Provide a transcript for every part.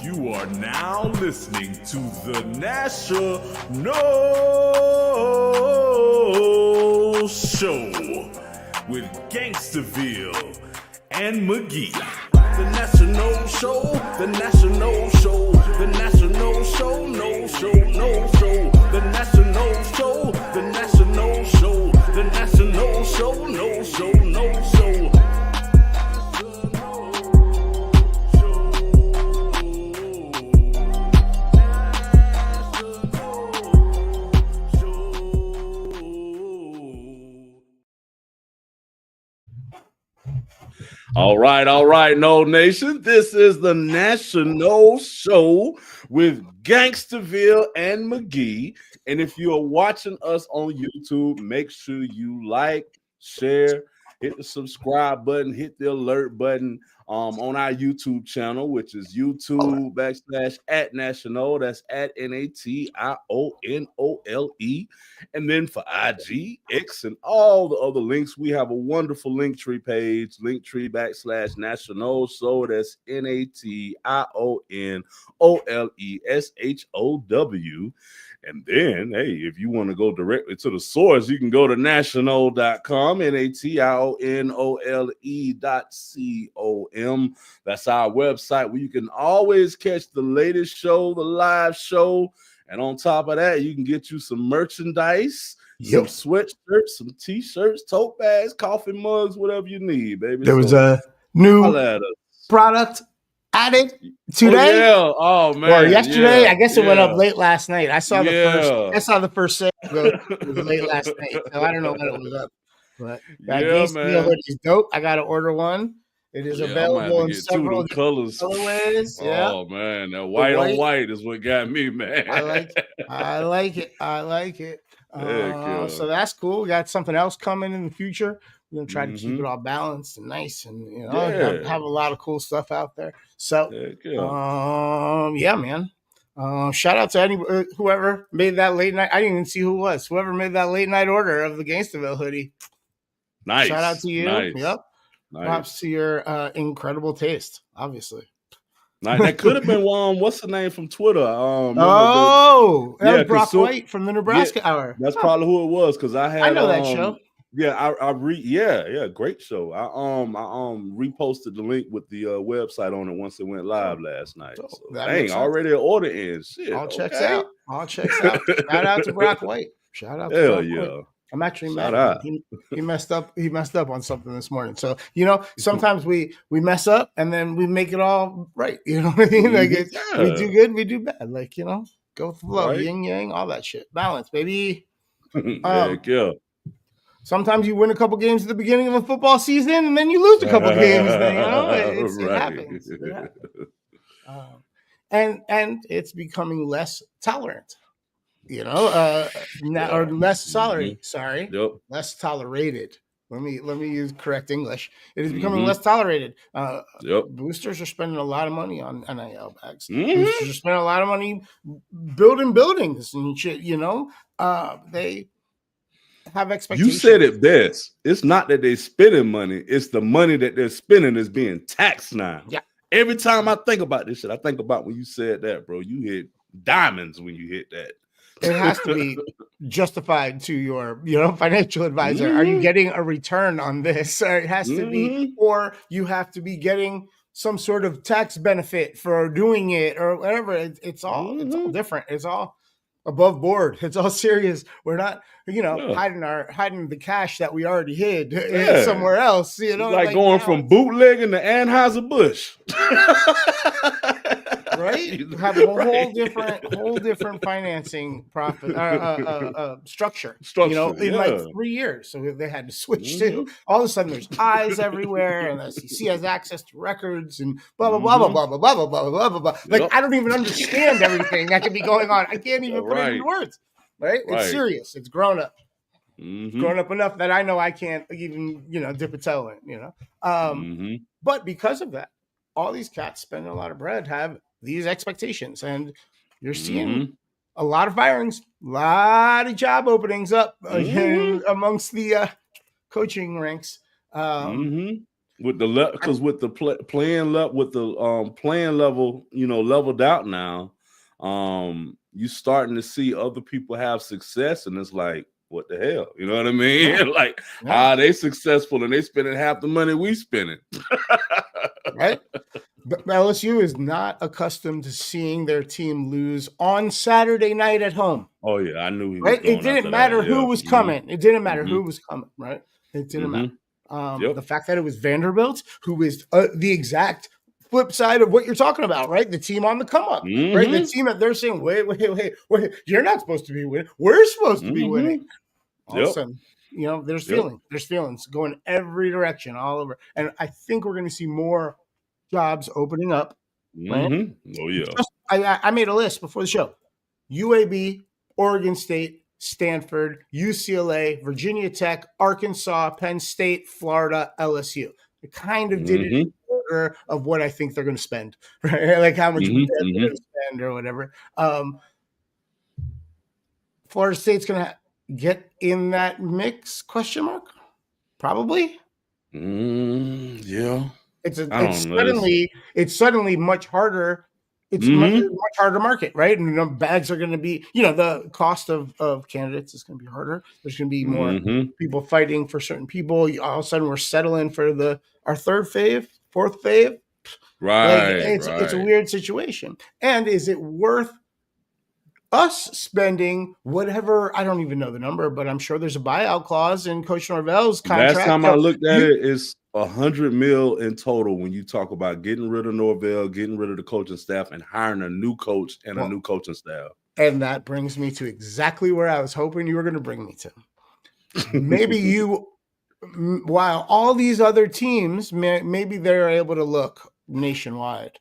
You are now listening to the National Show with Gangsterville and McGee. The National Show, the National Show, the National Show, no show, no show. The National Show, the National Show, the National Show, no show, no show. All right, No Nation. This is the National Show with Gangsterville and McGee. And if you are watching us on YouTube, make sure you like, share, hit the subscribe button, hit the alert button on our YouTube channel, which is YouTube.com/@National. That's @NATIONOLE. And then for IG, X, and all the other links, we have a wonderful Linktree page, Linktree.com/National. So that's NATIONOLESHOW. And then, hey, if you want to go directly to the source, you can go to national.com, NATIONOLE.com. That's our website where you can always catch the latest show, the live show. And on top of that, you can get you some merchandise, some sweatshirts, some t-shirts, tote bags, coffee mugs, whatever you need, baby. There was a new product added today. Oh man. Or yesterday. I guess it went up late last night. I saw the first sale go late last night. So I don't know when it was up. But that Gangsterville hoodie is dope. I gotta order one. It is available in several colors. Colorways. Oh man, that white on white is what got me, man. I like it. So that's cool. We got something else coming in the future. We're gonna try to keep it all balanced and nice, and have a lot of cool stuff out there. So, man. Shout out to whoever made that late night. I didn't even see who it was. Whoever made that late night order of the Gangsterville hoodie. Nice. Shout out to you. Nice. Yep. Nice. Props to your incredible taste, obviously. That could have been one. What's the name from Twitter? That was Brock White from the Nebraska Hour. That's probably who it was, because I know that show. Great show. I reposted the link with the website on it once it went live last night. So, dang, already an order in. Shit. All checks out. Shout out to Brock White. Shout out to Brock White. I'm actually mad. He messed up. He messed up on something this morning. So sometimes we mess up and then we make it all right. You know what I mean? Like we do good, we do bad. Like go with the flow, yin yang, all that shit. Balance, baby. Sometimes you win a couple games at the beginning of a football season, and then you lose a couple games. It happens. And it's becoming less tolerant. Or less tolerant. Sorry, less tolerated. Let me use correct English. It is becoming less tolerated. Boosters are spending a lot of money on NIL bags. Boosters are spending a lot of money building buildings and shit. They have expectations. You said it best. It's not that they're spending money; it's the money that they're spending is being taxed now. Yeah. Every time I think about this shit, I think about when you said that, bro. You hit diamonds when you hit that. It has to be justified to your, financial advisor. Are you getting a return on this? Or it has to be, or you have to be getting some sort of tax benefit for doing it, or whatever. It's all different. It's all above board. It's all serious. We're not, hiding the cash that we already hid somewhere else. It's like going from bootlegging to Anheuser-Busch. Right? You have a whole different financing structure. In like 3 years. So they had to switch to. All of a sudden, there's eyes everywhere, and the SEC has access to records, and blah blah blah blah blah blah blah blah blah blah blah. Like I don't even understand everything that could be going on. I can't even put it into words. Right? It's serious. It's grown up. It's grown up enough that I know I can't even dip a toe in. But because of that, all these cats spending a lot of bread have these expectations, and you're seeing a lot of firings, a lot of job openings up amongst the coaching ranks. with the because with the playing level, leveled out now. You starting to see other people have success, and it's like, what the hell? You know what I mean? Yeah. Like, how are they successful and they spending half the money we spending? Right? But LSU is not accustomed to seeing their team lose on Saturday night at home. Oh yeah, I knew he was right. going. It didn't matter who was coming. It didn't matter who was coming. Right. It didn't matter. The fact that it was Vanderbilt, who is the exact flip side of what you're talking about, right? The team on the come up, right? The team that they're saying, wait, you're not supposed to be winning. We're supposed to be winning. All of a sudden, there's feelings going every direction, all over. And I think we're going to see more jobs opening up. Right? Oh yeah. I made a list before the show. UAB, Oregon State, Stanford, UCLA, Virginia Tech, Arkansas, Penn State, Florida, LSU. I kind of did it in order of what I think they're going to spend, right? Like how much they're going to spend or whatever. Florida State's going to get in that mix? Question mark? Probably. Yeah. It's suddenly much harder. It's much harder market, right? And bags are going to be, the cost of candidates is going to be harder. There's going to be more people fighting for certain people. All of a sudden, we're settling for our third fave, fourth fave. Right. It's a weird situation. And is it worth us spending whatever? I don't even know the number, but I'm sure there's a buyout clause in Coach Norvell's contract. Last time I looked at it, it's $100 million in total when you talk about getting rid of Norvell, getting rid of the coaching staff, and hiring a new coach and a new coaching staff. And that brings me to exactly where I was hoping you were going to bring me to. Maybe while all these other teams, maybe they're able to look nationwide.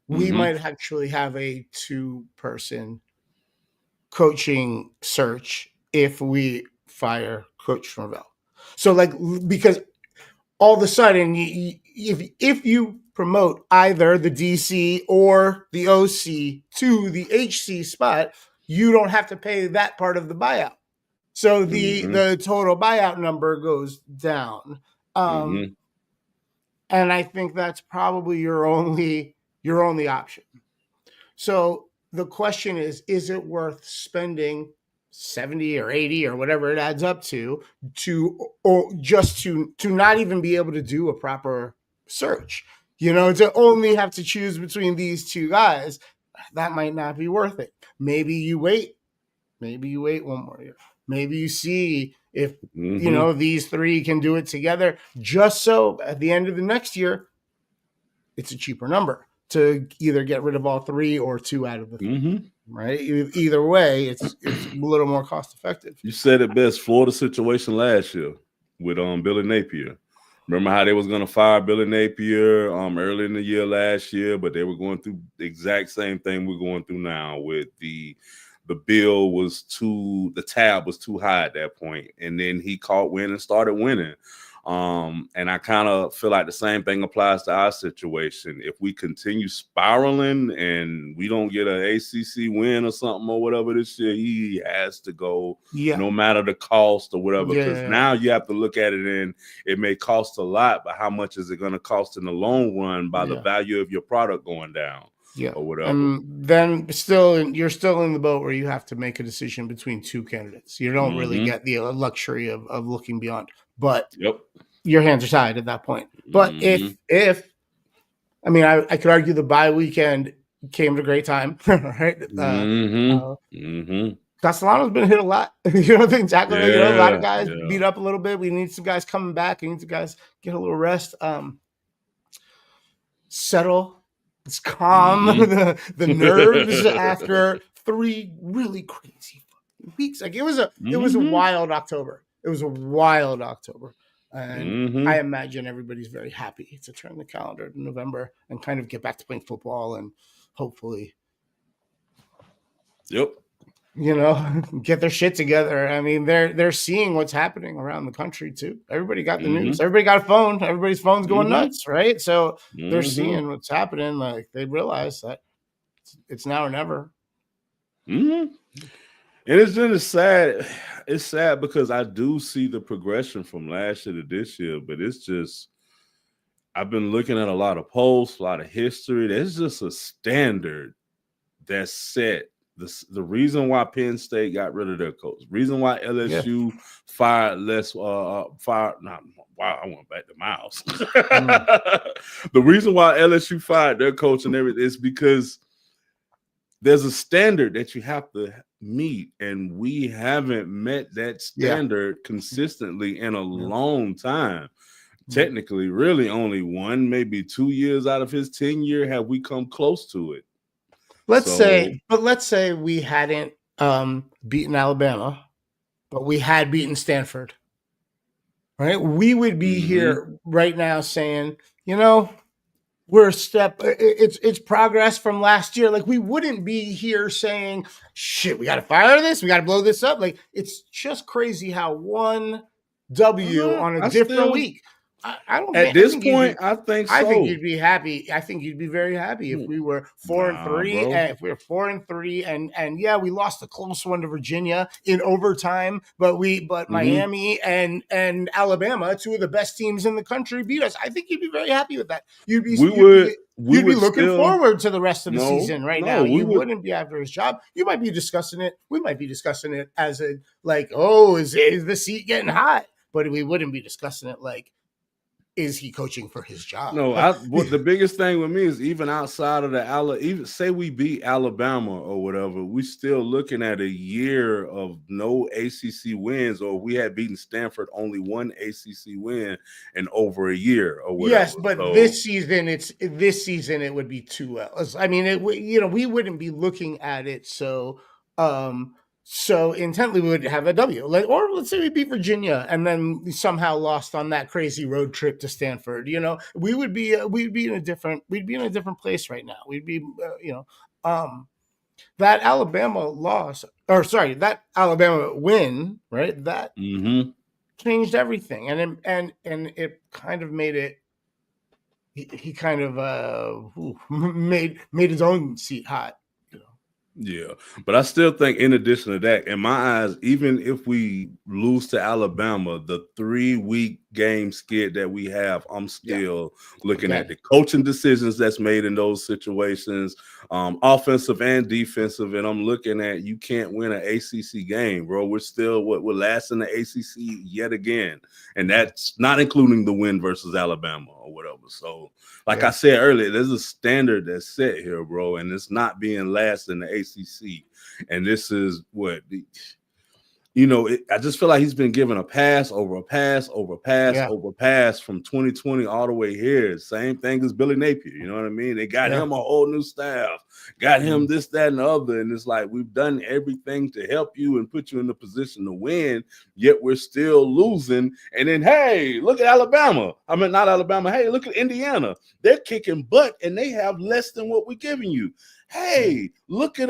We might actually have a 2-person coaching search if we fire Coach Norvell. So because all of a sudden, if you promote either the DC or the OC to the HC spot, you don't have to pay that part of the buyout. So the total buyout number goes down. And I think that's probably your only option. So the question is it worth spending 70 or 80 or whatever it adds up to not even be able to do a proper search, to only have to choose between these two guys? That might not be worth it. Maybe you wait one more year. Maybe you see if these three can do it together, just so at the end of the next year it's a cheaper number to either get rid of all three or 2 out of the 3. Right? Either way, it's a little more cost effective. You said it best. Florida situation last year with Billy Napier. Remember how they was going to fire Billy Napier early in the year last year, but they were going through the exact same thing we're going through now with the bill was the tab was too high at that point, and then he caught wind and started winning. And I kind of feel like the same thing applies to our situation. If we continue spiraling and we don't get an ACC win or something or whatever this year, he has to go, no matter the cost or whatever. Because now you have to look at it, and it may cost a lot, but how much is it going to cost in the long run by the value of your product going down? Or whatever. Then you're still in the boat where you have to make a decision between 2 candidates. You don't really get the luxury of looking beyond. But your hands are tied at that point. But if I could argue the bye weekend came at a great time, right? Castellano's been hit a lot. Exactly. A lot of guys beat up a little bit. We need some guys coming back. We need some guys get a little rest. Settle. It's calm the nerves after 3 really crazy weeks. Like it was a wild October. It was a wild October. And I imagine everybody's very happy to turn the calendar to November and kind of get back to playing football and hopefully get their shit together. I mean, they're seeing what's happening around the country too. Everybody got the news. Everybody got a phone. Everybody's phone's going nuts, right? So they're seeing what's happening. Like they realize that it's now or never. And it's just sad. It's sad because I do see the progression from last year to this year, but it's just I've been looking at a lot of posts, a lot of history. There's just a standard that's set. The reason why Penn State got rid of their coach, reason why LSU fired not wow, I went back to Miles. The reason why LSU fired their coach and everything is because there's a standard that you have to meet, and we haven't met that standard consistently in a long time. Technically, really only 1, maybe 2 years out of his tenure have we come close to it. Let's say we hadn't beaten Alabama, but we had beaten Stanford. Right? We would be here right now saying, we're a step. It's progress from last year. Like, we wouldn't be here saying, shit, we got to fire this. We got to blow this up. Like, it's just crazy how one W on a different week. I don't. At this point, I think so. I think you'd be happy. I think you'd be very happy if we were 4-3. And if we were 4-3, and yeah, we lost a close one to Virginia in overtime, but Miami and Alabama, 2 of the best teams in the country, beat us. I think you'd be very happy with that. You'd be looking forward to the rest of the season right now. You wouldn't be after his job. You might be discussing it. We might be discussing it as a like, oh, is the seat getting hot? But we wouldn't be discussing it like, is he coaching for his job? No, the biggest thing with me is even outside of even say we beat Alabama or whatever, we still looking at a year of no ACC wins, or we had beaten Stanford only 1 ACC win in over a year or whatever. Yes, but this season it would be 2 L's. I mean, we wouldn't be looking at it so intently. We would have a W, or let's say we beat Virginia and then we somehow lost on that crazy road trip to Stanford. We'd be in a different place right now. We'd be, that Alabama that Alabama win, right? That changed everything, and it kind of made it. He kind of made his own seat hot. Yeah, but I still think, in addition to that, in my eyes, even if we lose to Alabama, the 3-week game skid that we have, I'm still looking at the coaching decisions that's made in those situations, offensive and defensive, and I'm looking at, you can't win an ACC game, bro. We're still we're last in the ACC yet again, and that's not including the win versus Alabama or whatever. So, like I said earlier, there's a standard that's set here, bro, and it's not being last in the ACC. And this is what I just feel like he's been given a pass over a pass over a pass over a pass from 2020 all the way here. Same thing as Billy Napier. You know what I mean? They got him a whole new staff, got him this, that, and the other. And it's like, we've done everything to help you and put you in the position to win, yet we're still losing. And then, hey, look at Alabama. I mean, not Alabama. Hey, look at Indiana. They're kicking butt and they have less than what we're giving you. Hey, look at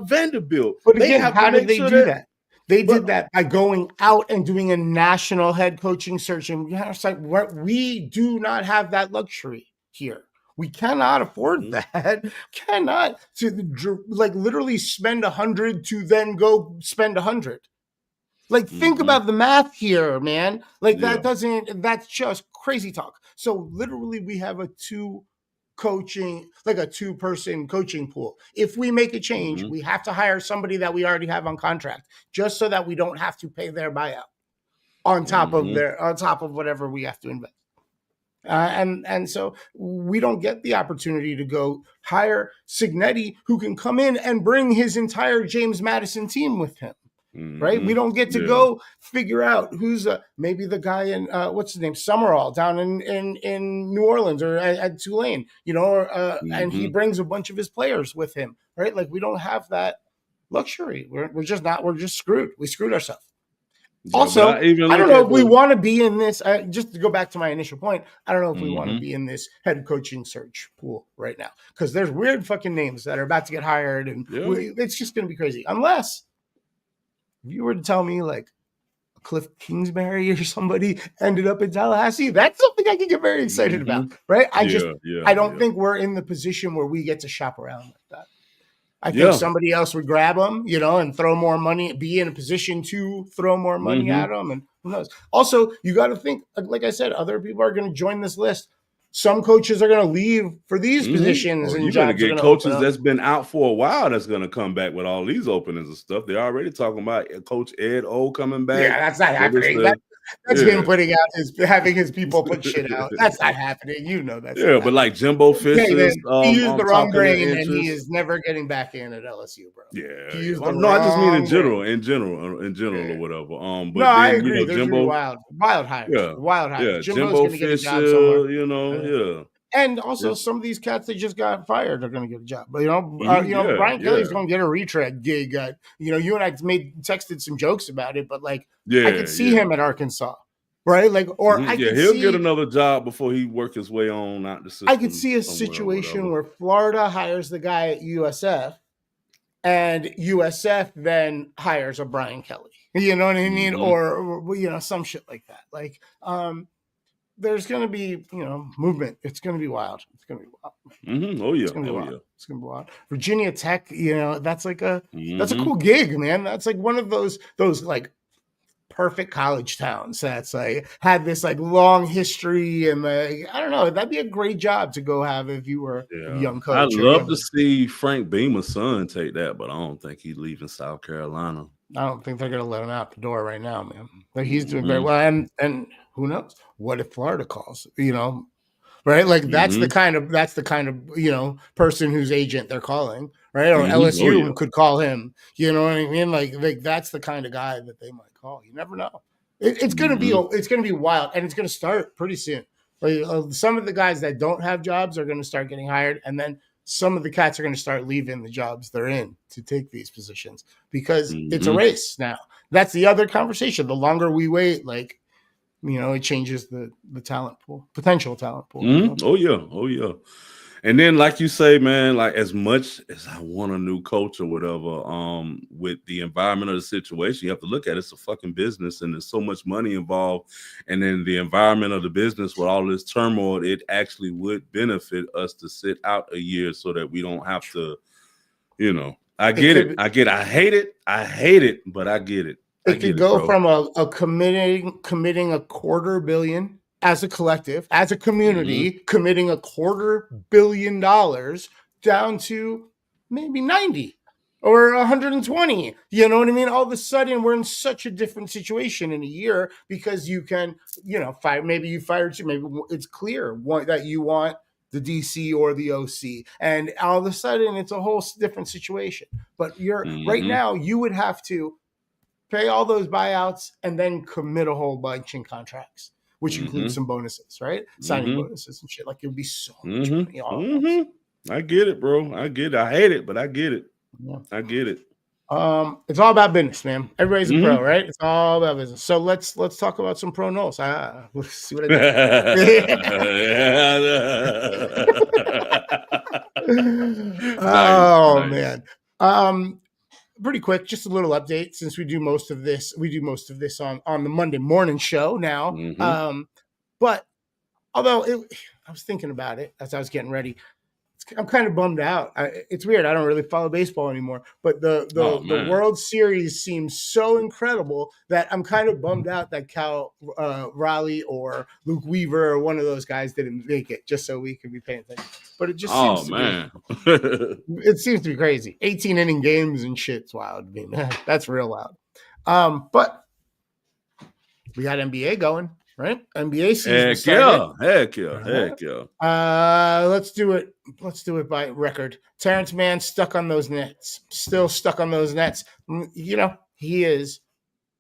Vanderbilt. But again, how did they do that? They did that by going out and doing a national head coaching search. And it's like, we do not have that luxury here. We cannot afford that. Cannot to literally spend 100 to then go spend 100. Like, think about the math here, man. Like, that's just crazy talk. So literally we have a 2-person coaching pool. If we make a change, we have to hire somebody that we already have on contract, just so that we don't have to pay their buyout on top of whatever we have to invest. And so we don't get the opportunity to go hire Signetti, who can come in and bring his entire James Madison team with him. Right? We don't get to go figure out who's maybe the guy in what's his name, Summerall, down in New Orleans or at Tulane, and he brings a bunch of his players with him, right? Like, we don't have that luxury. We're just screwed. We screwed ourselves. Also, I don't know if we want to be in this. Just to go back to my initial point, I don't know if we want to be in this head coaching search pool right now, because there's weird fucking names that are about to get hired, and it's just going to be crazy. Unless if you were to tell me like Cliff Kingsbury or somebody ended up in Tallahassee, that's something I can get very excited about, right? I don't think we're in the position where we get to shop around like that. I think somebody else would grab them, and throw more money, be in a position to throw more money at them. And who knows? Also, you got to think, like I said, other people are going to join this list. some coaches are going to leave for these positions, and you're going to jobs are get going to coaches open up. that's been out for a while that's going to come back with all these openings and stuff. They're already talking about Coach Ed O coming back. Yeah, that's not happening. That's him putting out having his people put shit out. That's not happening. You know that's yeah, but like Jimbo Fisher's he used the wrong talking brain, and he is never getting back in at LSU, bro. Yeah, he used no, the I just mean in wrong general, brain. or whatever. But no, I then agree. There's Jimbo, wild hires, wild hires. yeah, Jimbo's Jimbo going to get a job Fisher, somewhere, yeah. And also, some of these cats that just got fired are going to get a job. But Brian Kelly's going to get a retread gig. You and I texted some jokes about it, but like, I could see him at Arkansas, right? Like, or I could he'll get another job before he work his way on out the system. I could see a situation where Florida hires the guy at USF, and USF then hires a Brian Kelly. You know what I mean? Or some shit like that. Like, there's going to be, movement. It's going to be wild. It's going to be wild. Oh yeah. It's going to be wild. It's going to be wild. Virginia Tech, that's like that's a cool gig, man. That's like one of those like perfect college towns that's like had this like long history, and like, I don't know, that'd be a great job to go have if you were a young coach. I'd love to see Frank Beamer's son take that, but I don't think he's leaving South Carolina. I don't think they're going to let him out the door right now, man. Like, he's doing very well, and who knows? What if Florida calls? Right? Like, that's the kind of person whose agent they're calling, right? Or LSU could call him. You know what I mean? Like that's the kind of guy that they might call. You never know. It's gonna be wild, and it's gonna start pretty soon. Like, some of the guys that don't have jobs are gonna start getting hired, and then some of the cats are going to start leaving the jobs they're in to take these positions, because it's a race now. That's the other conversation. The longer we wait, like, it changes the talent pool, potential talent pool. Oh yeah. And then, like you say, man, like, as much as I want a new coach or whatever, with the environment of the situation, you have to look at it's a fucking business, and there's so much money involved. And then the environment of the business with all this turmoil, it actually would benefit us to sit out a year so that we don't have to, I get it. I hate it, but I get it. It could go from a committing $250 million as a collective, as a community, committing $250 million down to maybe 90 or 120. You know what I mean? All of a sudden, we're in such a different situation in a year, because you can, fire. Maybe you fired two. Maybe it's clear that you want the DC or the OC, and all of a sudden, it's a whole different situation. But right now, you would have to pay all those buyouts and then commit a whole bunch in contracts, which includes some bonuses, right? Signing bonuses and shit. Like, it would be so much money all at once. I get it, bro. I get it. I hate it, but I get it. Yeah. I get it. It's all about business, man. Everybody's a pro, right? It's all about business. So let's talk about some pro notes. Let's see what I did. Nice. Man. Pretty quick, just a little update, since we do most of this on the Monday morning show now. But although I was thinking about it as I was getting ready, I'm kind of bummed out. It's weird. I don't really follow baseball anymore, but the World Series seems so incredible that I'm kind of bummed out that Cal Raleigh or Luke Weaver or one of those guys didn't make it, just so we could be paying attention. But it just it seems to be crazy. 18 inning games and shit's wild to me, man. That's real loud. But we got NBA going. Right? NBA season started. Heck yeah. Let's do it by record. Terrence Mann stuck on those nets. Still stuck on those nets. He is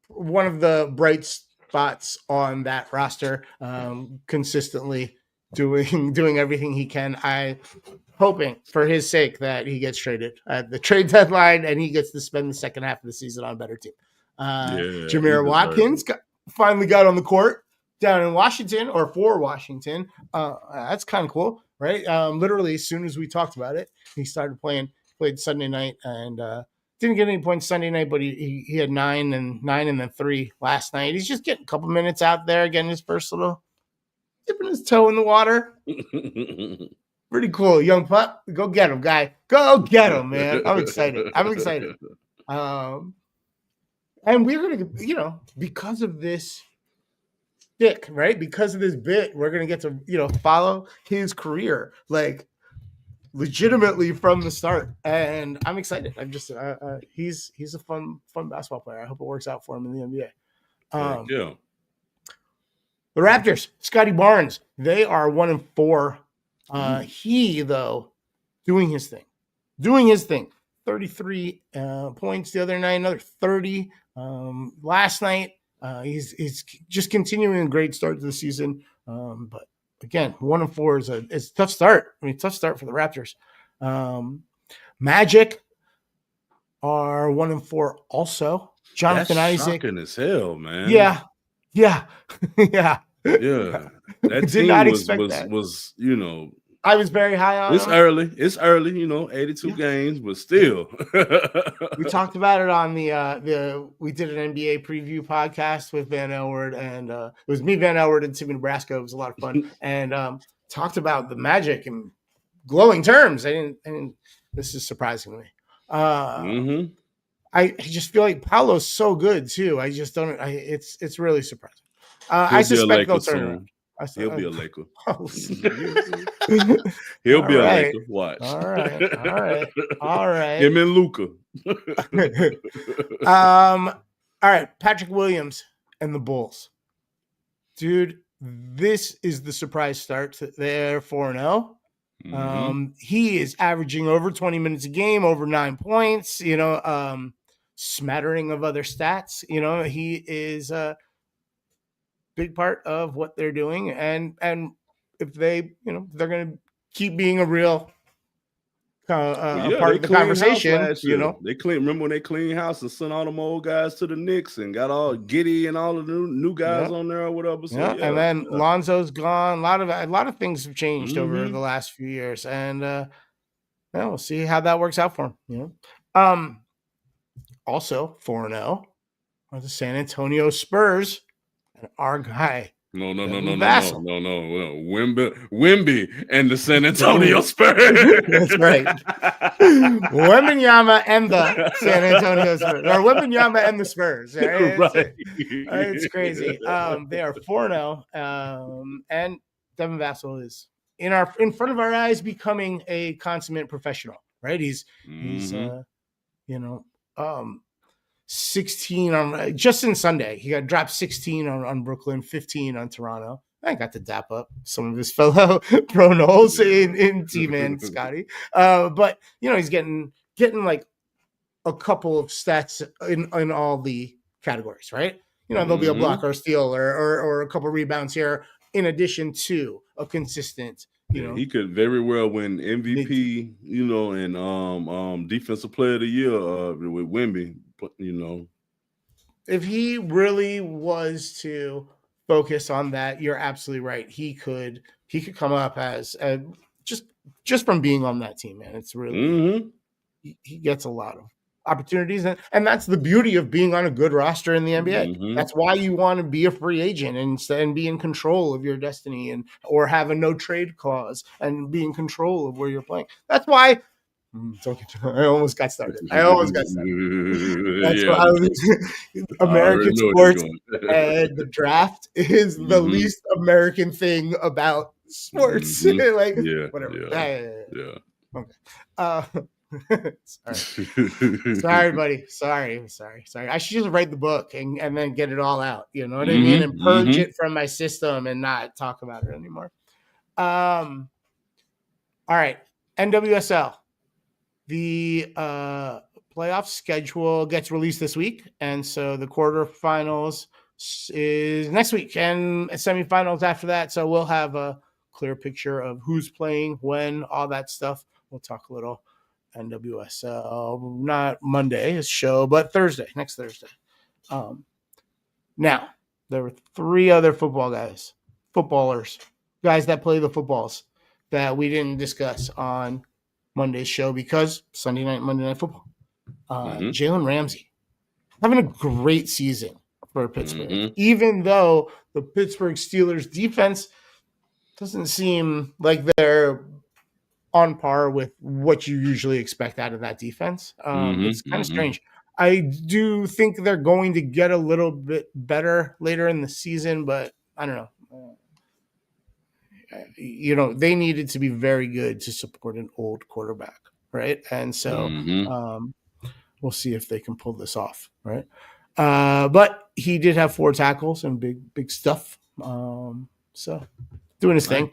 one of the bright spots on that roster, consistently doing everything he can. I hoping for his sake that he gets traded at the trade deadline and he gets to spend the second half of the season on a better team. Jameer Watkins finally got on the court down in Washington, or for Washington. That's kind of cool, right? Literally, as soon as we talked about it, he started played Sunday night, and didn't get any points Sunday night, but he had 9 and then 3 last night. He's just getting a couple minutes out there, getting his first little dipping his toe in the water. Pretty cool, young pup. Go get him, guy. Go get him, man. I'm excited. And we're gonna, because of this Dick, right? Because of this bit, we're gonna get to follow his career like legitimately from the start, and I'm excited. I'm just he's a fun basketball player. I hope it works out for him in the NBA. Yeah. The Raptors, Scotty Barnes, they are 1-4. He though doing his thing. 33 points the other night, another 30 last night. He's just continuing a great start to the season. But again, 1-4 is a tough start. I mean, tough start for the Raptors. Magic are 1-4 also. Jonathan That's Isaac. Shocking as hell, man. Yeah. Yeah. That did not expect that. Was I was very high on him. It's early, 82 games, but still. We talked about it on we did an NBA preview podcast with Van Elward, and it was me, Van Elward, and Timmy Nebraska. It was a lot of fun, and talked about the Magic in glowing terms. This is surprising to me. I just feel like Paolo's so good too. I just don't. It's really surprising. I suspect they'll turn around. He'll be a Laker. He'll be a Laker. Watch. All right. Him and Luka. All right. Patrick Williams and the Bulls. Dude, this is the surprise start. They're 4-0. He is averaging over 20 minutes a game, over 9 points, smattering of other stats. He is big part of what they're doing, and if they they're going to keep being a real part of the conversation. They remember when they cleaned house and sent all them old guys to the Knicks and got all Giddy and all the new guys on there or whatever. So, and then Lonzo's gone. A lot of things have changed over the last few years, and we'll see how that works out for him. Also 4-0 are the San Antonio Spurs. And our guy. No. Wemby and the San Antonio Spurs. That's right. Wembanyama and the San Antonio Spurs. Or Wembanyama and the Spurs. Right? It's crazy. They are 4-0. And Devin Vassell is in front of our eyes becoming a consummate professional. Right? He's 16 on just in Sunday. He got dropped 16 on Brooklyn, 15 on Toronto. I got to dap up some of his fellow pro Knowles in T-Man Scotty. But he's getting like a couple of stats in all the categories, right? There'll be a block or a steal or a couple rebounds here in addition to a consistent. He could very well win MVP, and Defensive Player of the Year with Wemby. If he really was to focus on that, you're absolutely right. He could come up as just from being on that team, man. It's really he gets a lot of opportunities, and that's the beauty of being on a good roster in the NBA. That's why you want to be a free agent and be in control of your destiny or have a no trade clause and be in control of where you're playing. That's why. I almost got started. That's why American sports and the draft is the least American thing about sports. Whatever. Okay. Sorry, buddy. Sorry. I should just write the book and then get it all out. You know what I mean? And purge it from my system and not talk about it anymore. All right. NWSL. The playoff schedule gets released this week, and so the quarterfinals is next week and semifinals after that. So we'll have a clear picture of who's playing, when, all that stuff. We'll talk a little NWSL, not Monday's show, but next Thursday. Now, there were 3 other footballers, guys that play the footballs that we didn't discuss on Monday's show because Monday Night Football. Jalen Ramsey having a great season for Pittsburgh, even though the Pittsburgh Steelers defense doesn't seem like they're on par with what you usually expect out of that defense. It's kind of strange. I do think they're going to get a little bit better later in the season, but I don't know. They needed to be very good to support an old quarterback, right? And so we'll see if they can pull this off, right? But he did have 4 tackles and big stuff. So doing his thing.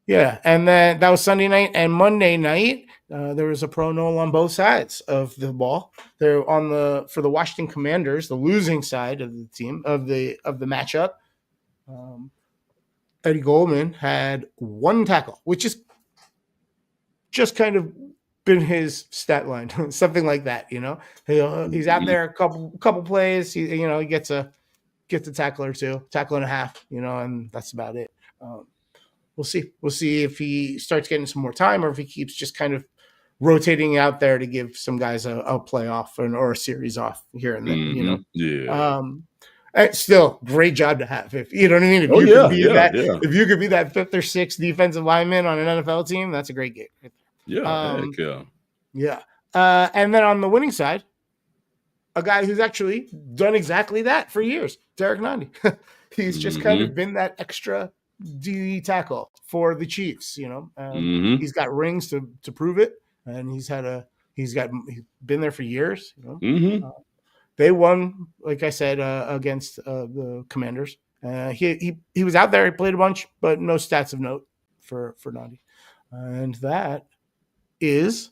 Yeah, and then that was Sunday night, and Monday night there was a pro null on both sides of the ball. They're for the Washington Commanders, the losing side of the team of the matchup. Eddie Goldman had 1 tackle, which is just kind of been his stat line, something like that. He's out there a couple plays. He gets a tackle or 2, tackle and a half. And that's about it. We'll see. We'll see if he starts getting some more time, or if he keeps just kind of rotating out there to give some guys a playoff or a series off here and there. Yeah. It's still great job to have. If you know what I mean. If if you could be that 5th or 6th defensive lineman on an NFL team, that's a great gig. Yeah. Yeah. And then on the winning side, a guy who's actually done exactly that for years, Derek Nandi. He's just kind of been that extra D tackle for the Chiefs. He's got rings to prove it, and he's been there for years. They won, like I said, against the Commanders. He was out there. He played a bunch, but no stats of note for Nandi. And that is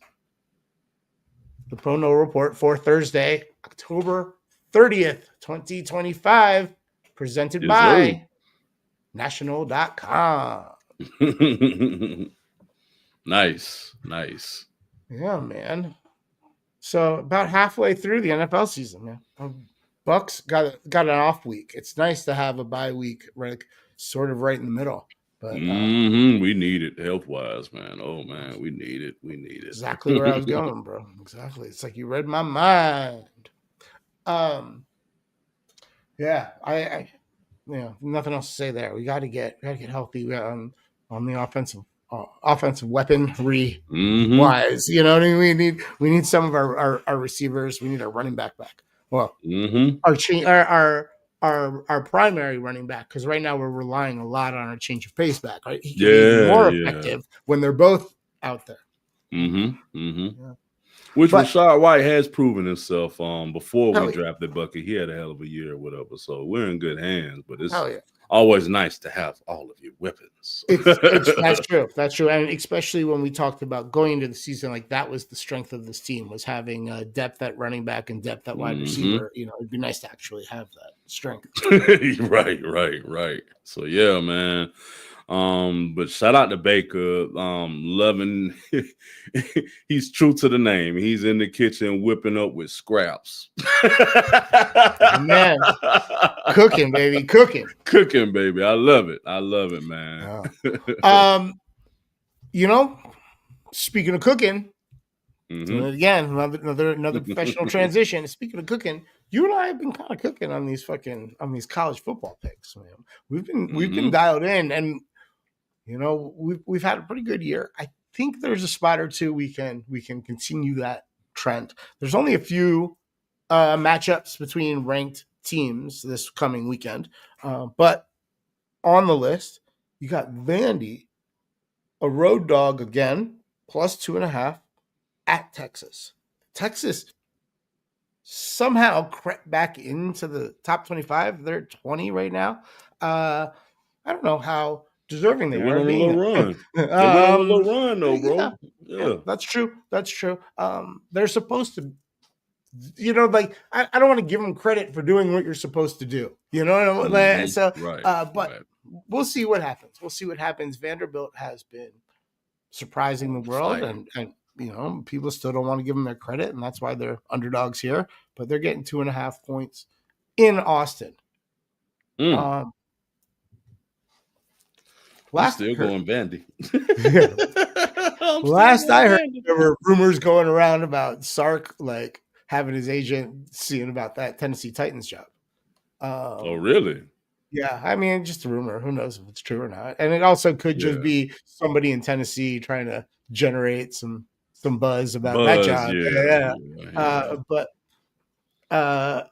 the Pro No Report for Thursday, October 30th, 2025, presented by National.com. Nice. Yeah, man. So about halfway through the NFL season, man. Bucks got an off week. It's nice to have a bye week, sort of right in the middle. But we need it health-wise, man. Oh man, we need it. Exactly where I was going, bro. Exactly. It's like you read my mind. Yeah, I nothing else to say there. We got to get healthy on the offensive weaponry wise. You know what I mean? We need some of our receivers. We need our running back. Well, our primary running back, because right now we're relying a lot on our change of pace back. Right? He can be more effective when they're both out there. Which Rashad White has proven himself before we drafted Bucky. He had a hell of a year or whatever. So we're in good hands. But it's always nice to have all of your weapons. That's true. That's true. And especially when we talked about going into the season, like that was the strength of this team, was having depth at running back and depth at wide receiver. It'd be nice to actually have that strength. Right. So yeah, man. But shout out to Baker. Loving he's true to the name. He's in the kitchen whipping up with scraps. Man, cooking, baby. I love it, man. Speaking of cooking, again, another professional transition. Speaking of cooking, you and I have been kind of cooking on these college football picks, man. We've been dialed in, and we've had a pretty good year. I think there's a spot or two we can continue that trend. There's only a few matchups between ranked teams this coming weekend, but on the list you got Vandy, a road dog again, plus 2.5 at Texas. Texas somehow crept back into the top 25. They're 20 right now. I don't know how deserving they are. They went on a little run, though, bro. Yeah, that's true. They're supposed to, I don't want to give them credit for doing what you're supposed to do. But we'll see what happens. Vanderbilt has been surprising the world, and people still don't want to give them their credit, and that's why they're underdogs here. But they're getting 2.5 points in Austin. Still going Vandy. Last I heard, there were rumors going around about Sark having his agent seeing about that Tennessee Titans job. Oh, really? Yeah, I mean, just a rumor. Who knows if it's true or not? And it also could just be somebody in Tennessee trying to generate some buzz about that job.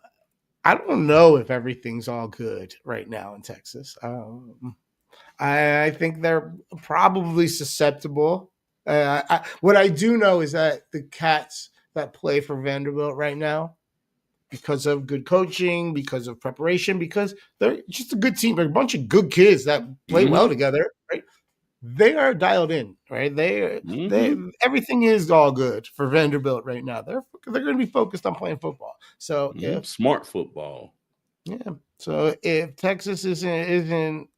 I don't know if everything's all good right now in Texas. I think they're probably susceptible. What I do know is that the cats that play for Vanderbilt right now, because of good coaching, because of preparation, because they're just a good team, they're a bunch of good kids that play well together, right? They are dialed in, right? They everything is all good for Vanderbilt right now. They're going to be focused on playing football. So if smart football, so if Texas isn't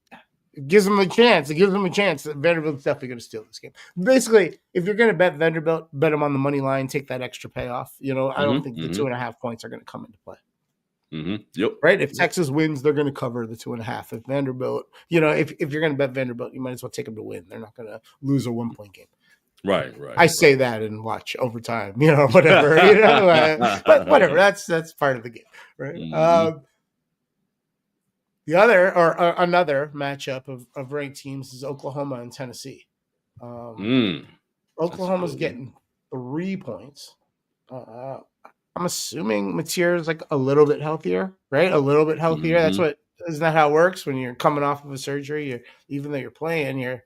it gives them a chance. It gives them a chance that Vanderbilt's definitely going to steal this game. Basically, if you're going to bet Vanderbilt, bet them on the money line, take that extra payoff. I don't think the 2.5 points are going to come into play. Yep. Right? If Texas wins, they're going to cover the 2.5. If Vanderbilt, if you're going to bet Vanderbilt, you might as well take them to win. They're not going to lose a 1-point game. Right. I say that and watch overtime, whatever. But whatever. That's part of the game, right? The other or another matchup of ranked teams is Oklahoma and Tennessee. Oklahoma's getting 3 points. I'm assuming Mateer is like a little bit healthier, right? A little bit healthier. Isn't that how it works when you're coming off of a surgery? Even though you're playing, you're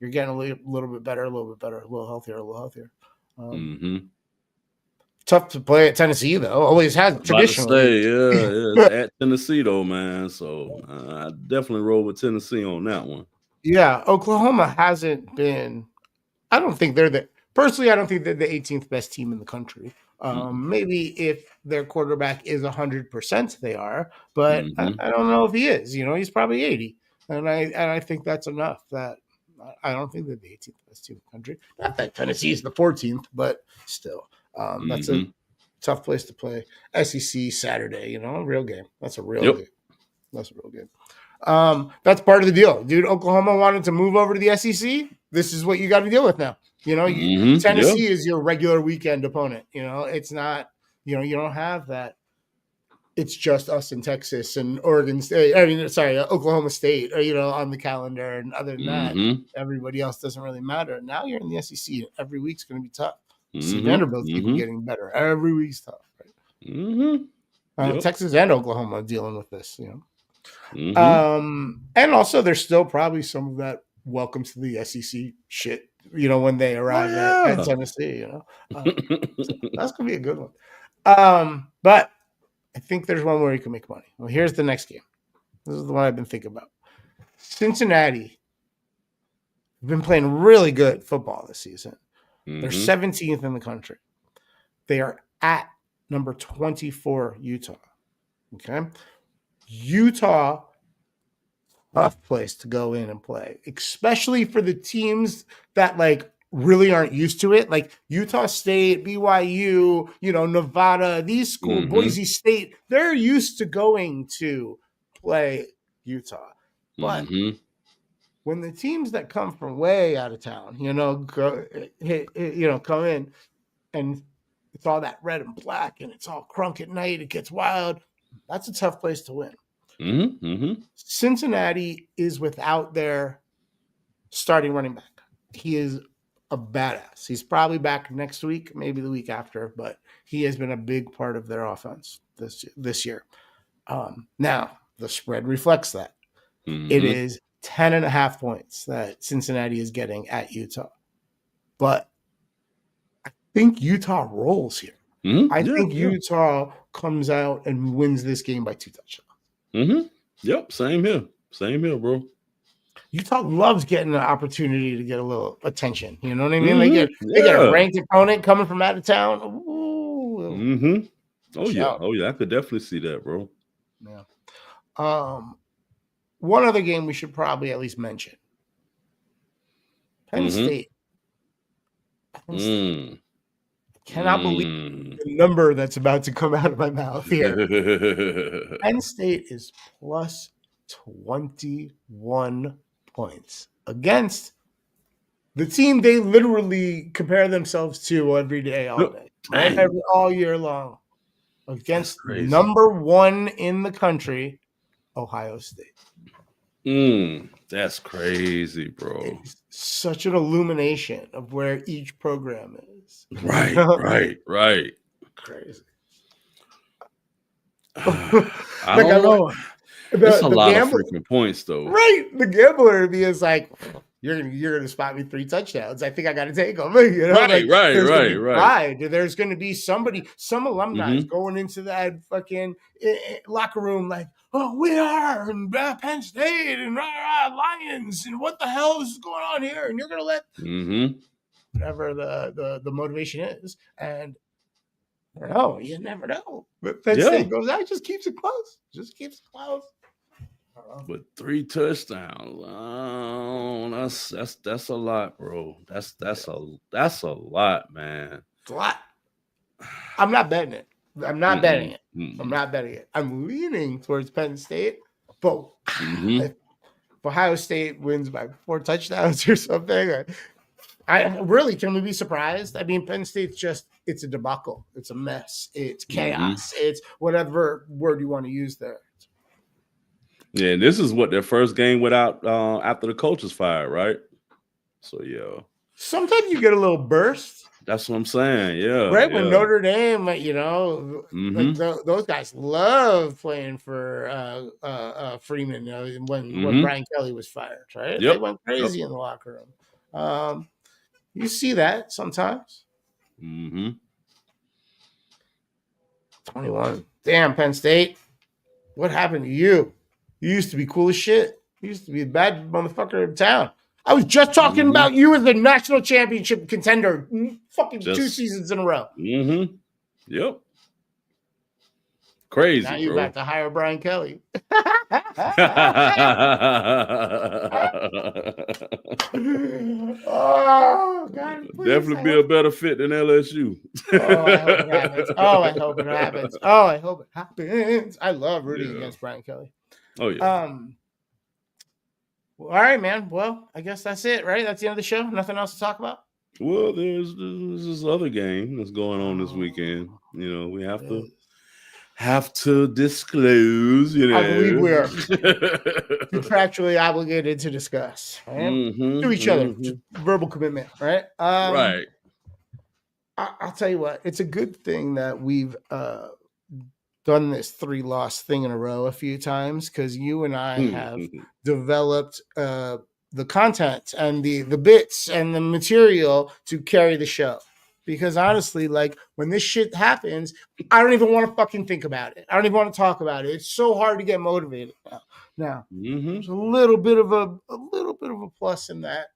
getting a little bit better, a little healthier. Tough to play at Tennessee, though. Always has traditionally. It's at Tennessee, though, man. So I definitely roll with Tennessee on that one. Yeah, Oklahoma hasn't been. I don't think they're the 18th best team in the country. Maybe if their quarterback is 100%, they are. But I don't know if he is. He's probably 80, and I think that's enough. That I don't think they're the 18th best team in the country. Not that Tennessee is the 14th, but still. That's a tough place to play. SEC Saturday, a real game. That's a real game. That's a real game. That's part of the deal, dude. Oklahoma wanted to move over to the SEC. This is what you got to deal with now. Tennessee is your regular weekend opponent. It's not. You don't have that. It's just us in Texas and Oregon State. Oklahoma State. On the calendar, and other than that, everybody else doesn't really matter. Now you're in the SEC, and every week's going to be tough. See, Vanderbilt's even getting better. Every week's tough, right? Texas and Oklahoma are dealing with this, and also there's still probably some of that welcome to the SEC shit, when they arrive at Tennessee, so that's gonna be a good one. But I think there's one where you can make money. Well, here's the next game. This is the one I've been thinking about. Cincinnati have been playing really good football this season. They're 17th in the country. They are at number 24, Utah. Okay. Utah, tough place to go in and play, especially for the teams that really aren't used to it. Like Utah State, BYU, Nevada, these schools, Boise State, they're used to going to play Utah. But when the teams that come from way out of town, come in and it's all that red and black and it's all crunk at night, it gets wild. That's a tough place to win. Cincinnati is without their starting running back. He is a badass. He's probably back next week, maybe the week after, but he has been a big part of their offense this year. Now, the spread reflects that. It is 10.5 points that Cincinnati is getting at Utah. But I think Utah rolls here. I think Utah comes out and wins this game by 2 touchdowns. Yep, same here, bro. Utah loves getting an opportunity to get a little attention. You know what I mean? They get a ranked opponent coming from out of town. Ooh. Oh yeah, I could definitely see that, bro. Yeah. One other game we should probably at least mention. Penn State. I cannot believe the number that's about to come out of my mouth here. Penn State is plus 21 points against the team they literally compare themselves to every day, all day, right? All year long. Against number 1 in the country, Ohio State. That's crazy, bro. It's such an illumination of where each program is. Right. Crazy. I don't know. It's a lot of freaking points, though. Right. The gambler in me is like, you're gonna spot me 3 touchdowns. I think I got to take them. You know, right. There's gonna be pride. There's gonna be some alumni Mm-hmm. going into that fucking locker room like, oh, we are and Penn State and Lions and what the hell is going on here? And you're gonna let whatever the motivation is, and no, you never know. But Penn State goes out, just keeps it close. But 3 touchdowns, that's a lot, bro. That's a lot, man. It's a lot. I'm not betting it. I'm not betting it. I'm leaning towards Penn State, but if Ohio State wins by 4 touchdowns or something, I really can we be surprised? I mean, Penn State's it's a debacle. It's a mess. It's chaos. It's whatever word you want to use there. Yeah, and this is what their first game without after the coach is fired, right? So yeah. Sometimes you get a little burst. That's what I'm saying. Yeah. Right when Notre Dame, like those guys love playing for Freeman when Brian Kelly was fired, right? Yep. They went crazy in the locker room. You see that sometimes. 21. Damn, Penn State. What happened to you? You used to be cool as shit. You used to be a bad motherfucker in town. I was just talking about you as the national championship contender fucking 2 seasons in a row. Yep. Crazy, now you're back to hire Brian Kelly. Oh, God. Definitely be a better fit than LSU. I hope it happens. I love rooting against Brian Kelly. Oh, yeah. All right, man. Well, I guess that's it, right? That's the end of the show. Nothing else to talk about? Well, there's this other game that's going on this weekend. You know, we have to disclose. You know, I believe we are contractually obligated to discuss, right? To each other, just verbal commitment, right? Right. I'll tell you what. It's a good thing that we've done this 3-loss thing in a row a few times because you and I have developed the content and the bits and the material to carry the show. Because honestly, like when this shit happens, I don't even want to fucking think about it. I don't even want to talk about it. It's so hard to get motivated now. There's a little bit of a plus in that.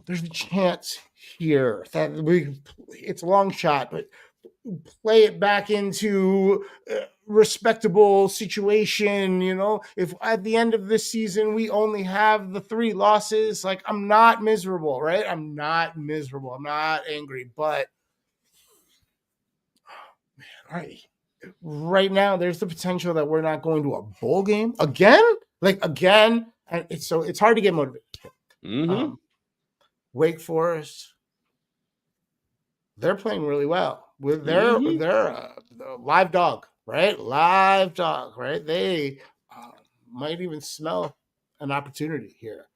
There's a chance here that it's a long shot, but play it back into a respectable situation. You know, if at the end of this season we only have the 3 losses, like I'm not miserable, right? I'm not angry, but right now there's the potential that we're not going to a bowl game again, and it's hard to get motivated. Wake Forest, they're playing really well. With their live dog, right? They might even smell an opportunity here.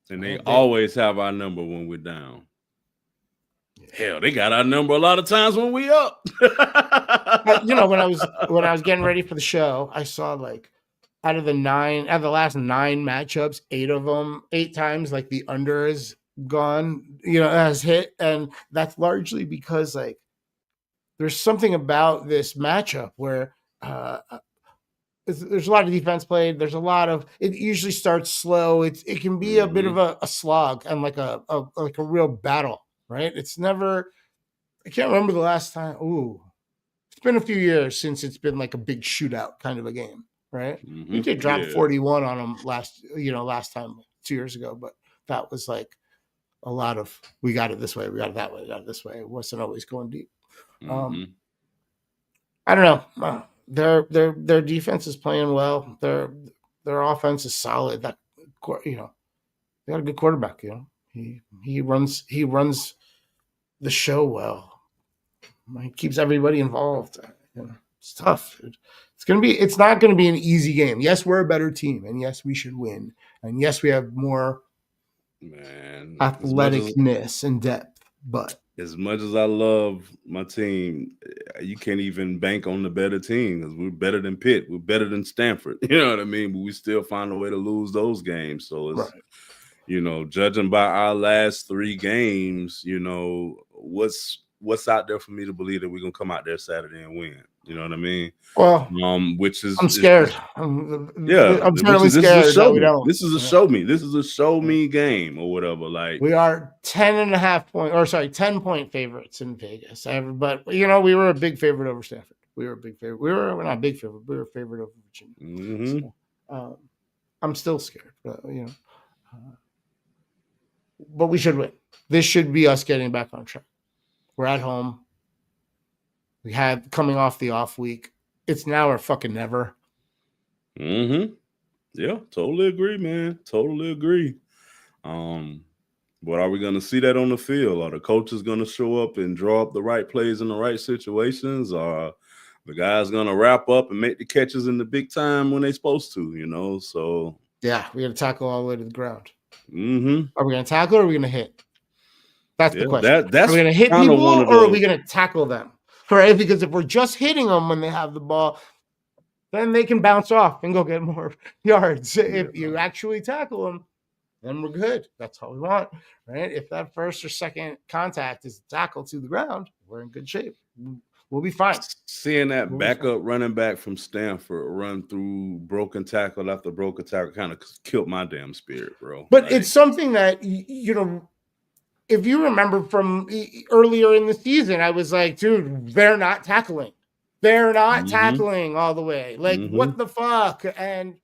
And they always have our number when we're down. Hell, they got our number a lot of times when we up. You know, when I was getting ready for the show, I saw like out of the last 9 matchups, 8 times like the under is gone, you know, has hit, and that's largely because like there's something about this matchup where there's a lot of defense played. There's a lot of it. Usually starts slow. It can be a bit of a slog and like a real battle, right? It's never. I can't remember the last time. It's been a few years since it's been like a big shootout kind of a game, right? We did drop 41 on them last time 2 years ago, but that was like a lot of we got it this way, we got it that way, we got it this way. It wasn't always going deep. I don't know. Their defense is playing well. Their offense is solid. That they got a good quarterback. You know, he runs the show well. He keeps everybody involved. It's tough. It's not gonna be an easy game. Yes, we're a better team, and yes, we should win, and yes, we have more athleticness and depth. But as much as I love my team, you can't even bank on the better team because we're better than Pitt. We're better than Stanford. You know what I mean? But we still find a way to lose those games. So it's, judging by our last 3 games, what's out there for me to believe that we're gonna come out there Saturday and win. You know what I mean? Well, which is I'm scared. I'm certainly scared that we don't. This is a show me. This is a show me game or whatever. Like, we are 10-point favorites in Vegas. But we were a big favorite over Stanford. We were a big favorite. We're not a big favorite. We were a favorite over Virginia. So, I'm still scared. But we should win. This should be us getting back on track. We're at home. We had coming off the off week. It's now or fucking never. Yeah, totally agree, man. Totally agree. But are we going to see that on the field? Are the coaches going to show up and draw up the right plays in the right situations? Are the guys going to wrap up and make the catches in the big time when they're supposed to? So yeah, we got to tackle all the way to the ground. Are we going to tackle or are we going to hit? That's the question. That's are we going to hit people or are we going to tackle them? Right? Because if we're just hitting them when they have the ball, then they can bounce off and go get more yards. If you actually tackle them, then we're good. That's all we want, right? If that first or second contact is a tackle to the ground, we're in good shape. We'll be fine. Seeing that backup running back from Stanford run through broken tackle after broken tackle kind of killed my damn spirit, bro. But it's something that, if you remember from earlier in the season, I was like, dude, they're not tackling. They're not tackling all the way. Like, what the fuck? And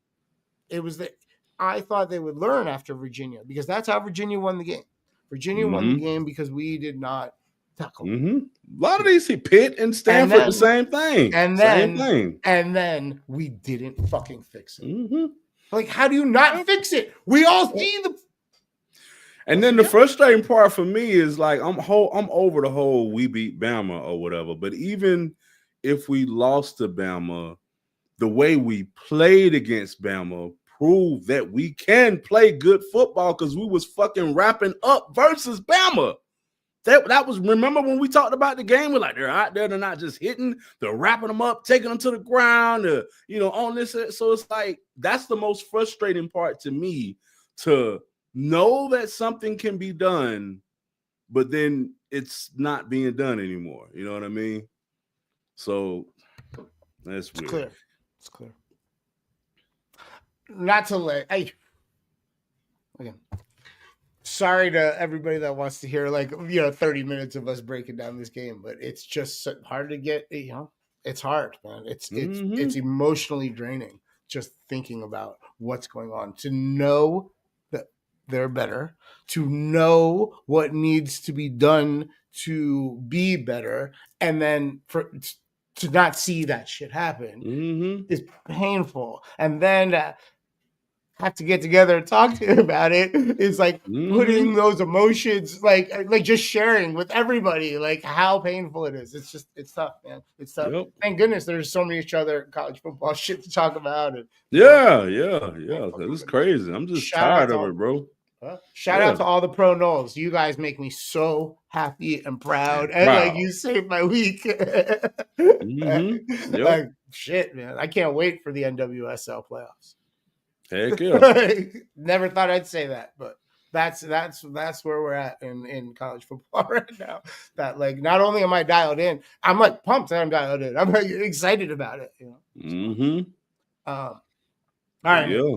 it was that I thought they would learn after Virginia because that's how Virginia won the game. Virginia won the game because we did not tackle. A lot of these Pitt and Stanford, the same thing. And then we didn't fucking fix it. Like, how do you not fix it? We all see the. And then the frustrating part for me is like I'm over the whole we beat Bama or whatever. But even if we lost to Bama, the way we played against Bama proved that we can play good football because we was fucking wrapping up versus Bama. That was, remember when we talked about the game, we're like, they're out there, they're not just hitting, they're wrapping them up, taking them to the ground, on this. So it's like, that's the most frustrating part to me, to know that something can be done, but then it's not being done anymore. You know what I mean? So that's weird. It's clear. Not to let again. Sorry to everybody that wants to hear 30 minutes of us breaking down this game, but it's just hard to get. It's hard, man. It's emotionally draining just thinking about what's going on. To know that they're better, to know what needs to be done to be better, and then to not see that shit happen is painful. And then have to get together and talk to him about it is like putting those emotions, like just sharing with everybody, like how painful it is. It's tough, man. It's tough. Yep. Thank goodness there's so many other college football shit to talk about. And, yeah. It's crazy. I'm just tired of it, bro. Shout out to all the pro Knowles. You guys make me so happy and proud. And like, you saved my week. Like, shit, man. I can't wait for the NWSL playoffs. Heck yeah. Never thought I'd say that, but that's where we're at in college football right now. That, like, not only am I dialed in, I'm like pumped that I'm dialed in. I'm like excited about it, All right. Yeah.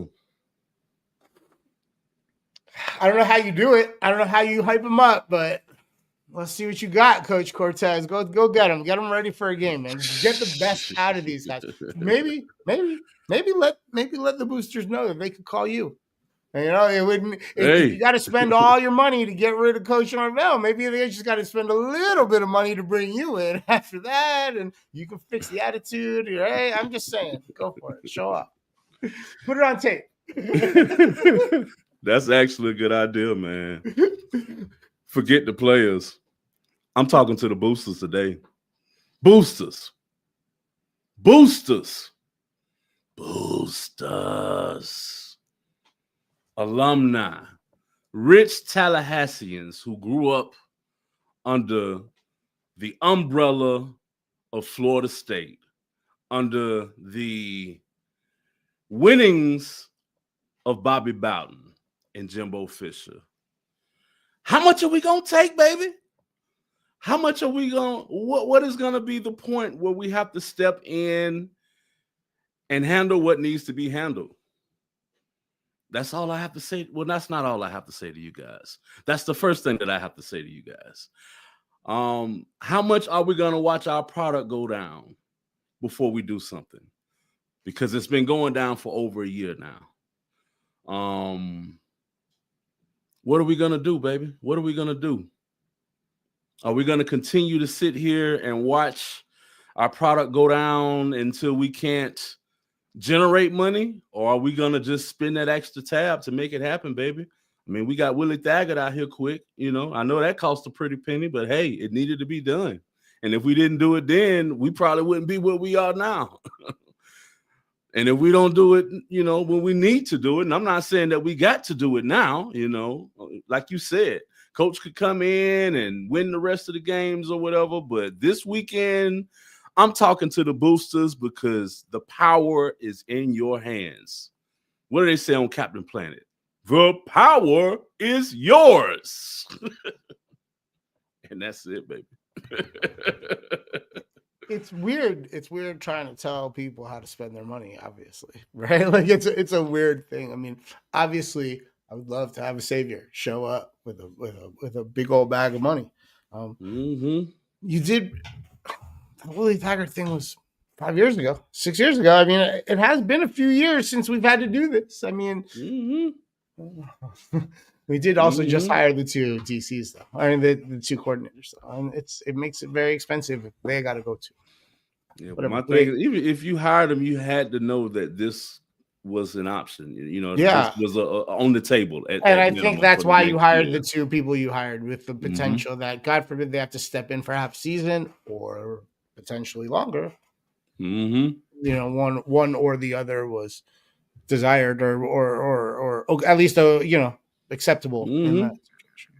I don't know how you do it. I don't know how you hype them up, but let's see what you got, Coach Cortez. Go get them. Get them ready for a game, man. Get the best out of these guys. Maybe let the boosters know that they could call you. And, it wouldn't. If you got to spend all your money to get rid of Coach Norvell, maybe they just got to spend a little bit of money to bring you in after that, and you can fix the attitude. Hey, I'm just saying, go for it. Show up. Put it on tape. That's actually a good idea, man. Forget the players. I'm talking to the boosters today. Boosters. Alumni. Rich Tallahasseans who grew up under the umbrella of Florida State, under the winnings of Bobby Bowden and Jimbo Fisher. How much are we going to take, baby? How much are we going? What is going to be the point where we have to step in and handle what needs to be handled? That's all I have to say. Well, that's not all I have to say to you guys. That's the first thing that I have to say to you guys. How much are we going to watch our product go down before we do something? Because it's been going down for over a year now. What are we going to do, baby? What are we going to do? Are we going to continue to sit here and watch our product go down until we can't generate money? Or are we going to just spin that extra tab to make it happen, baby? I mean, we got Willie Thaggart out here quick. You know, I know that cost a pretty penny, but hey, it needed to be done. And if we didn't do it then, we probably wouldn't be where we are now. And if we don't do it, you know, when we need to do it, and I'm not saying that we got to do it now, you know, like you said, coach could come in and win the rest of the games or whatever. But this weekend, I'm talking to the boosters because the power is in your hands. What do they say on Captain Planet? The power is yours. And that's it, baby. It's weird. It's weird trying to tell people how to spend their money, obviously, right? Like it's a weird thing. I mean, obviously, I would love to have a savior show up with a big old bag of money. You did. The Willie Thaggart thing was 5 years ago, 6 years ago. I mean, it has been a few years since we've had to do this. I mean, we did also just hire the two DCs, though. I mean, the two coordinators, though. And it makes it very expensive if they got to go to. Yeah, but my thing is, even if you hired them, you had to know that this was an option. You know, this was on the table. And I think that's why you hired the two people you hired, with the potential that, God forbid, they have to step in for half a season or potentially longer. You know, one or the other was desired or at least you know, acceptable in that situation.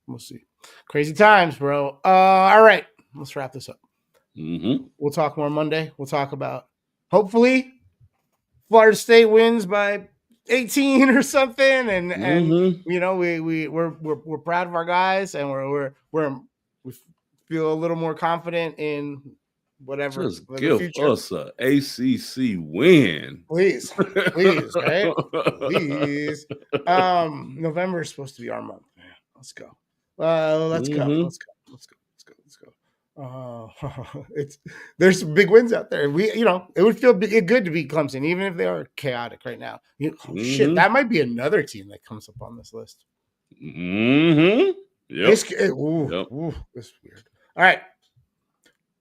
We'll see. Crazy times, bro. All right, let's wrap this up. We'll talk more Monday. We'll talk about, hopefully, Florida State wins by 18 or something, and you know, we're proud of our guys, and we feel a little more confident in whatever. Just give us a ACC win, please, right? Please. November is supposed to be our month. Let's go. Let's go. There's some big wins out there. You know, it would feel good to beat Clemson, even if they are chaotic right now. Shit, that might be another team that comes up on this list. Yep. This is weird. All right,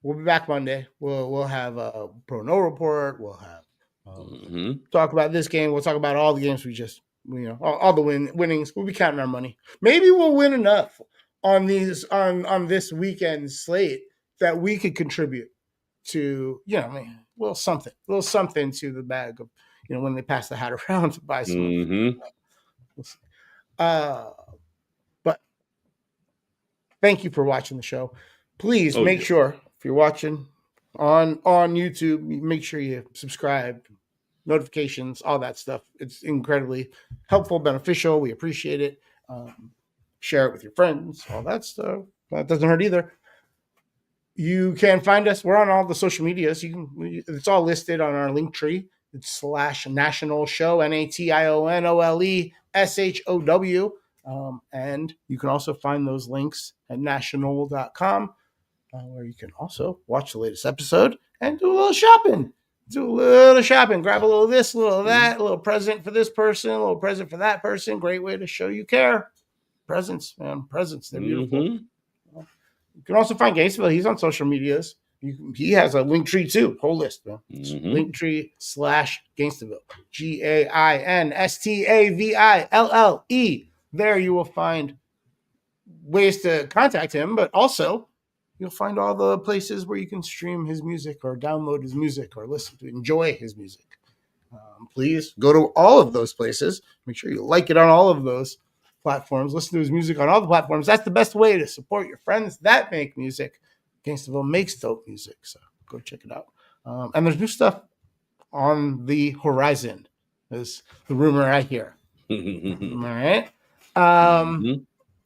we'll be back Monday. We'll have a Pro No report. We'll have talk about this game. We'll talk about all the games we just, you know, all the winnings. We'll be counting our money. Maybe we'll win enough on these on this weekend slate that we could contribute to, you know, I mean, a little something to the bag of, you know, when they pass the hat around to buy some. But thank you for watching the show. Please make sure, if you're watching on YouTube, make sure you subscribe, notifications, all that stuff. It's incredibly helpful, beneficial. We appreciate it. Share it with your friends, all that stuff. That doesn't hurt either. You can find us. We're on all the social medias. It's all listed on our link tree. It's /National Show, NationOleshow. And you can also find those links at national.com, where you can also watch the latest episode and do a little shopping. Grab a little of this, a little of that, a little present for this person, a little present for that person. Great way to show you care. Presents, man. Presents. They're beautiful. You can also find Gainesville. He's on social medias. He has a link tree too. Whole list, man. Linktree /Gainesville. GAINSTAVILLE. There you will find ways to contact him, but also you'll find all the places where you can stream his music or download his music or listen to enjoy his music. Please go to all of those places. Make sure you like it on all of those. platforms. Listen to his music on all the platforms. That's the best way to support your friends that make music. Gangstarville makes dope music, so go check it out. And there's new stuff on the horizon, is the rumor I hear. All right.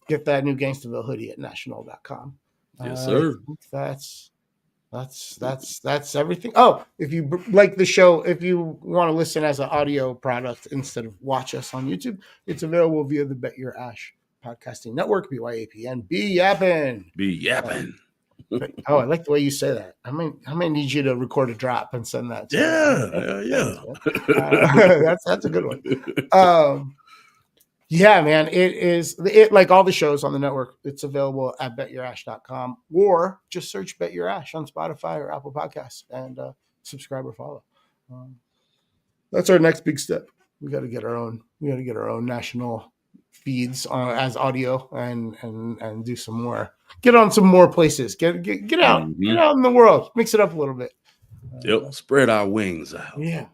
Get that new Gangstarville hoodie at national.com. Yes, sir. That's everything. Oh, if you like the show, if you want to listen as an audio product instead of watch us on YouTube, it's available via the Bet Your Ash podcasting network, BYAPN. Be yapping. Be yapping. Oh, I like the way you say that. I might need you to record a drop and send that. That's a good one. Yeah, man, it like all the shows on the network. It's available at betyourash.com, or just search Bet Your Ash on Spotify or Apple Podcasts and subscribe or follow. That's our next big step. We got to get our own national feeds as audio and do some more. Get on some more places. Get out. Get out in the world. Mix it up a little bit. Spread our wings out. Yeah.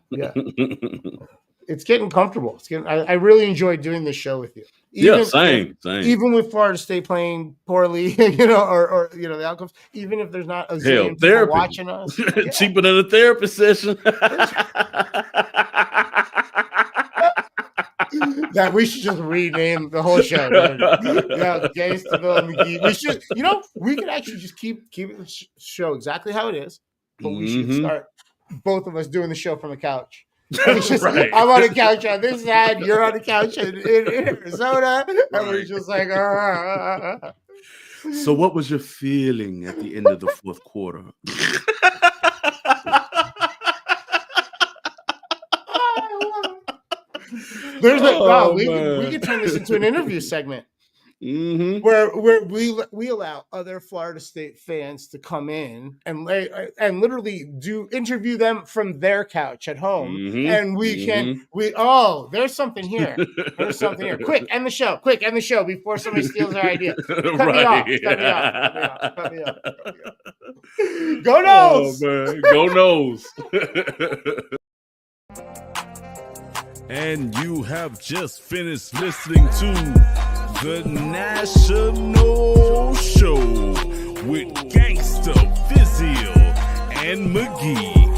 It's getting comfortable. I really enjoy doing this show with you. Same. Even with Florida State playing poorly, or the outcomes. Even if there's not a zillion people watching us, cheaper than a therapy session. That we should just rename the whole show. Gangstarville and McGee. We should, we could actually just keep the show exactly how it is, but we should start both of us doing the show from the couch. Right. I'm on a couch on this side, you're on a couch in Arizona, and we're just like, So what was your feeling at the end of the fourth quarter? We could turn this into an interview segment. Where we allow other Florida State fans to come in and literally interview them from their couch at home, and there's something here. Quick, end the show before somebody steals our idea. Cut me off. Go Noles! Man. Go Noles! And you have just finished listening to The National Show with Gangsta, Vizio, and McGee.